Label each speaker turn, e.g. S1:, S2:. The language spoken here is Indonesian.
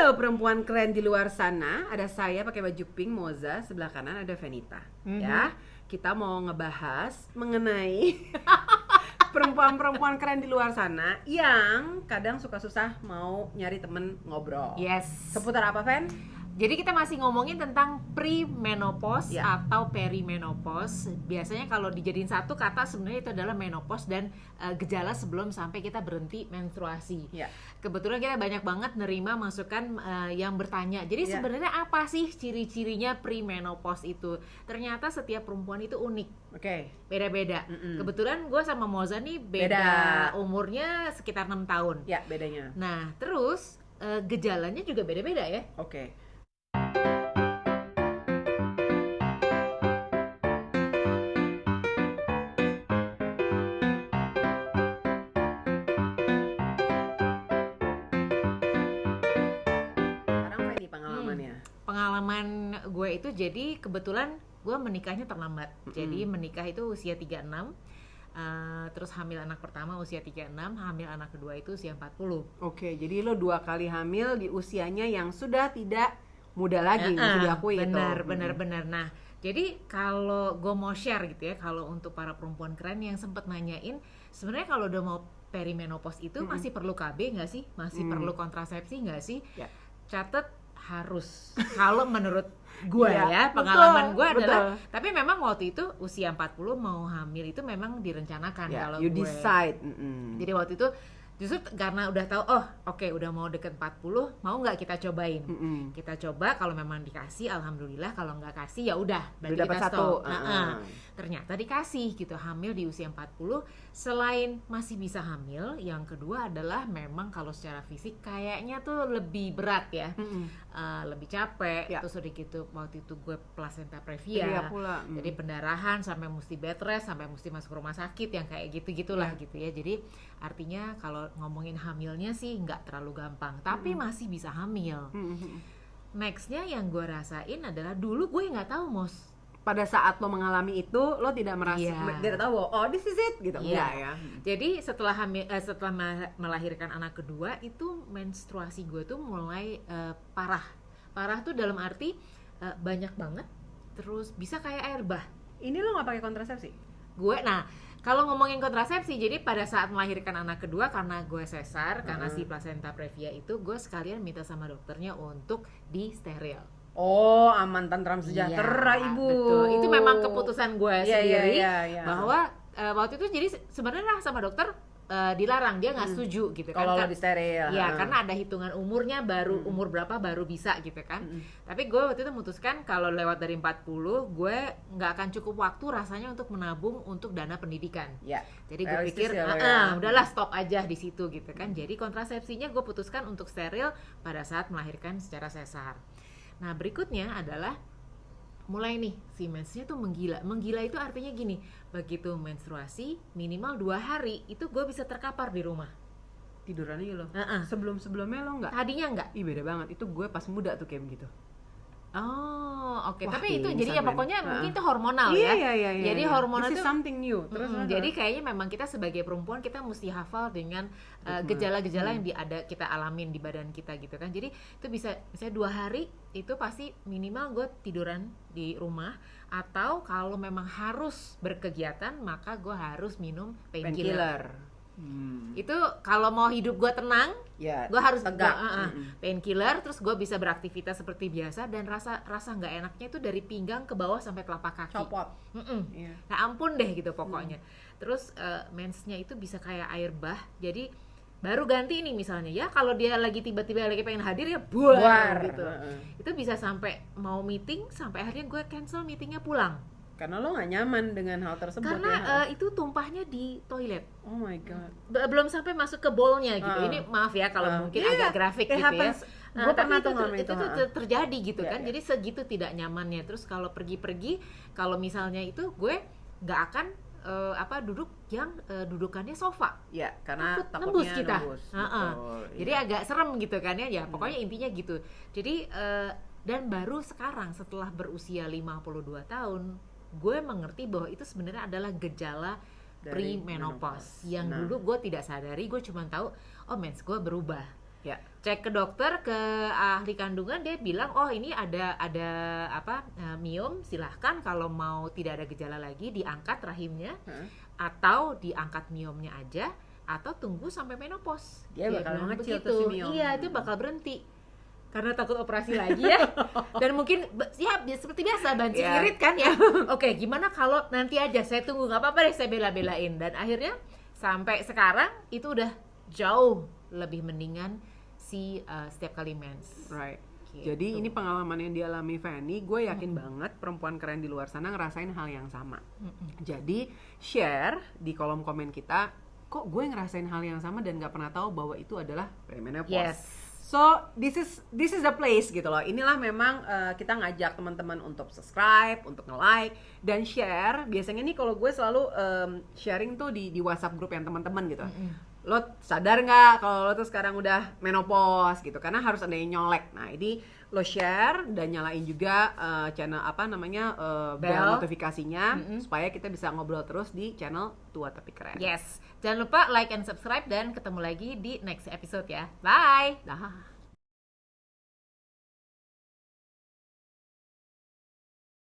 S1: Halo perempuan keren di luar sana, ada saya pakai baju pink Moza, sebelah kanan ada Venita. Ya, kita mau ngebahas mengenai perempuan-perempuan keren di luar sana yang kadang suka susah mau nyari temen ngobrol.
S2: Yes.
S1: Seputar apa, Ven?
S2: Jadi kita masih ngomongin tentang pre-menopause
S1: Ya.
S2: atau perimenopause. Biasanya kalau dijadiin satu kata sebenarnya itu adalah menopause dan gejala sebelum sampai kita berhenti menstruasi.
S1: Ya.
S2: Kebetulan kita banyak banget nerima masukan yang bertanya. Jadi
S1: Ya.
S2: sebenarnya apa sih ciri-cirinya pre-menopause itu? Ternyata setiap perempuan itu unik.
S1: Oke.
S2: Beda-beda.
S1: Mm-mm.
S2: Kebetulan gue sama Moza nih beda umurnya sekitar 6 tahun.
S1: Ya, bedanya.
S2: Nah, terus gejalanya juga beda-beda ya.
S1: Oke. Sekarang Ven nih pengalamannya.
S2: Pengalaman gue itu jadi kebetulan gue menikahnya terlambat. Jadi menikah itu usia 36. Terus hamil anak pertama usia 36, hamil anak kedua itu usia 40.
S1: Oke, jadi lo 2 kali hamil di usianya yang sudah tidak muda lagi, mesti diakui itu.
S2: Benar. Nah, jadi kalau gue mau share gitu ya, kalau untuk para perempuan keren yang sempat nanyain, sebenarnya kalau udah mau perimenopause itu masih perlu KB nggak sih? Masih perlu kontrasepsi nggak sih?
S1: Ya.
S2: Catat harus. Kalau menurut gue
S1: Iya,
S2: ya, pengalaman gue
S1: betul.
S2: adalah, tapi memang waktu itu usia 40 mau hamil itu memang direncanakan
S1: Ya,
S2: kalau
S1: you
S2: gue.
S1: decide.
S2: Jadi waktu itu justru karena udah tahu, oke, udah mau deket 40, mau nggak kita cobain? Kita coba, kalau memang dikasih alhamdulillah, kalau nggak kasih ya udah, berarti
S1: Udah dapat
S2: kita
S1: satu.
S2: stop. Ternyata dikasih gitu, hamil di usia 40. Selain masih bisa hamil, yang kedua adalah memang kalau secara fisik kayaknya tuh lebih berat ya. Lebih capek.
S1: Ya.
S2: Terus udah gitu waktu itu gue placenta
S1: Iya
S2: previa.
S1: pula.
S2: Jadi pendarahan sampai mesti bed rest, sampai mesti masuk rumah sakit yang kayak gitu-gitulah gitu ya. Jadi artinya kalau ngomongin hamilnya sih nggak terlalu gampang, tapi masih bisa hamil. Nextnya yang gue rasain adalah dulu gue nggak tahu Mos.
S1: Pada saat lo mengalami itu, lo tidak merasa,
S2: Iya.
S1: tidak tahu, oh this is it, gitu.
S2: Iya.
S1: Enggak ya.
S2: Jadi setelah melahirkan anak kedua itu menstruasi gue tuh mulai parah. Parah tuh dalam arti banyak banget. Terus bisa kayak air bah.
S1: Ini lo nggak pakai kontrasepsi?
S2: Gue, nah kalau ngomongin kontrasepsi, jadi pada saat melahirkan anak kedua karena gue sesar, karena si placenta previa itu, gue sekalian minta sama dokternya untuk di steril.
S1: Oh, aman tentram sejahtera,
S2: Iya,
S1: ibu.
S2: Betul. Itu memang keputusan gue
S1: Iya,
S2: sendiri
S1: iya.
S2: bahwa waktu itu jadi sebenarnya sama dokter dilarang, dia nggak setuju gitu kan.
S1: Kalau lo di steril.
S2: Iya, karena ada hitungan umurnya, baru umur berapa baru bisa gitu kan. Tapi gue waktu itu memutuskan kalau lewat dari 40, gue nggak akan cukup waktu rasanya untuk menabung untuk dana pendidikan.
S1: Ya.
S2: Jadi gue
S1: Realistis
S2: pikir,
S1: ya lo ya.
S2: udahlah stop aja di situ gitu kan. Jadi kontrasepsinya gue putuskan untuk steril pada saat melahirkan secara sesar. Nah berikutnya adalah mulai nih si mensnya tuh menggila. Menggila itu artinya gini, begitu menstruasi minimal 2 hari itu gue bisa terkapar di rumah.
S1: Tiduran aja lo.
S2: Heeh.
S1: Sebelum-sebelumnya lo nggak?
S2: Tadinya enggak.
S1: Ih beda banget. Itu gue pas muda tuh kayak begitu.
S2: Oh, oke.
S1: Wah,
S2: Tapi itu
S1: pingsan,
S2: jadi ya
S1: men.
S2: pokoknya
S1: Heeh.
S2: mungkin itu hormonal
S1: Iya.
S2: ya. Jadi hormonal
S1: This is
S2: tuh
S1: something new. Terus
S2: jadi kayaknya memang kita sebagai perempuan kita mesti hafal dengan gejala-gejala yang kita alamin di badan kita gitu kan. Jadi itu bisa misalnya 2 hari itu pasti minimal gue tiduran di rumah, atau kalau memang harus berkegiatan maka gue harus minum painkiller. Itu kalau mau hidup gue tenang,
S1: Ya,
S2: gue harus
S1: tegak.
S2: painkiller, terus gue bisa beraktivitas seperti biasa, dan rasa nggak enaknya itu dari pinggang ke bawah sampai telapak kaki.
S1: Copot. Iya.
S2: Nah ampun deh gitu pokoknya. Terus mensnya itu bisa kayak air bah. Jadi baru ganti ini misalnya ya, kalau dia lagi tiba-tiba lagi pengen hadir ya buar gitu. Itu bisa sampai mau meeting, sampai akhirnya gue cancel meetingnya, pulang.
S1: Karena lo nggak nyaman dengan hal tersebut.
S2: Karena
S1: ya.
S2: itu tumpahnya di toilet.
S1: Oh my god.
S2: Belum sampai masuk ke bowlnya gitu. Ini maaf ya kalau mungkin agak grafik gitu ya.
S1: Gue pernah
S2: tapi
S1: tuh ngalamin
S2: itu terjadi gitu kan.
S1: Iya.
S2: Jadi segitu tidak nyamannya. Terus kalau pergi-pergi, kalau misalnya itu gue nggak akan duduk yang dudukannya sofa.
S1: Ya, karena
S2: Takut
S1: takutnya
S2: nembus kita.
S1: nembus.
S2: Betul, jadi
S1: iya.
S2: agak serem gitu kan ya. Ya pokoknya intinya gitu. Jadi dan baru sekarang setelah berusia 52 tahun gue mengerti bahwa itu sebenarnya adalah gejala
S1: Dari
S2: pre-menopause
S1: menopause.
S2: yang
S1: Nah.
S2: dulu gue tidak sadari. Gue cuma tahu mens gue berubah.
S1: Ya.
S2: Cek ke dokter, ke ahli kandungan, dia bilang oh ini ada miom, silahkan kalau mau tidak ada gejala lagi diangkat rahimnya atau diangkat miomnya aja atau tunggu sampai menopause.
S1: Dia bakal
S2: bilang
S1: mengecil
S2: begitu.
S1: tuh si miom.
S2: Iya, itu bakal berhenti karena takut operasi lagi ya. Dan mungkin ya seperti biasa banci irit kan ya. Oke, gimana kalau nanti aja saya tunggu, nggak apa-apa deh saya bela-belain. Dan akhirnya sampai sekarang itu udah jauh lebih mendingan si setiap kali mens.
S1: Right.
S2: Gitu.
S1: Jadi ini pengalaman yang dialami Fanny, gue yakin banget perempuan keren di luar sana ngerasain hal yang sama. Jadi share di kolom komen kita, kok gue ngerasain hal yang sama dan gak pernah tahu bahwa itu adalah premenopause.
S2: Yes.
S1: So this is the place gitu loh. Inilah memang kita ngajak teman-teman untuk subscribe, untuk nge-like dan share. Biasanya nih kalau gue selalu sharing tuh di WhatsApp grup yang teman-teman gitu. Lo sadar nggak kalau lo tuh sekarang udah menopause gitu, karena harus ada yang nyolek. Nah ini lo share dan nyalain juga channel bell notifikasinya supaya kita bisa ngobrol terus di channel Tua Tapi Keren.
S2: Yes, jangan lupa like and subscribe dan ketemu lagi di next episode ya. Bye.
S1: Dah.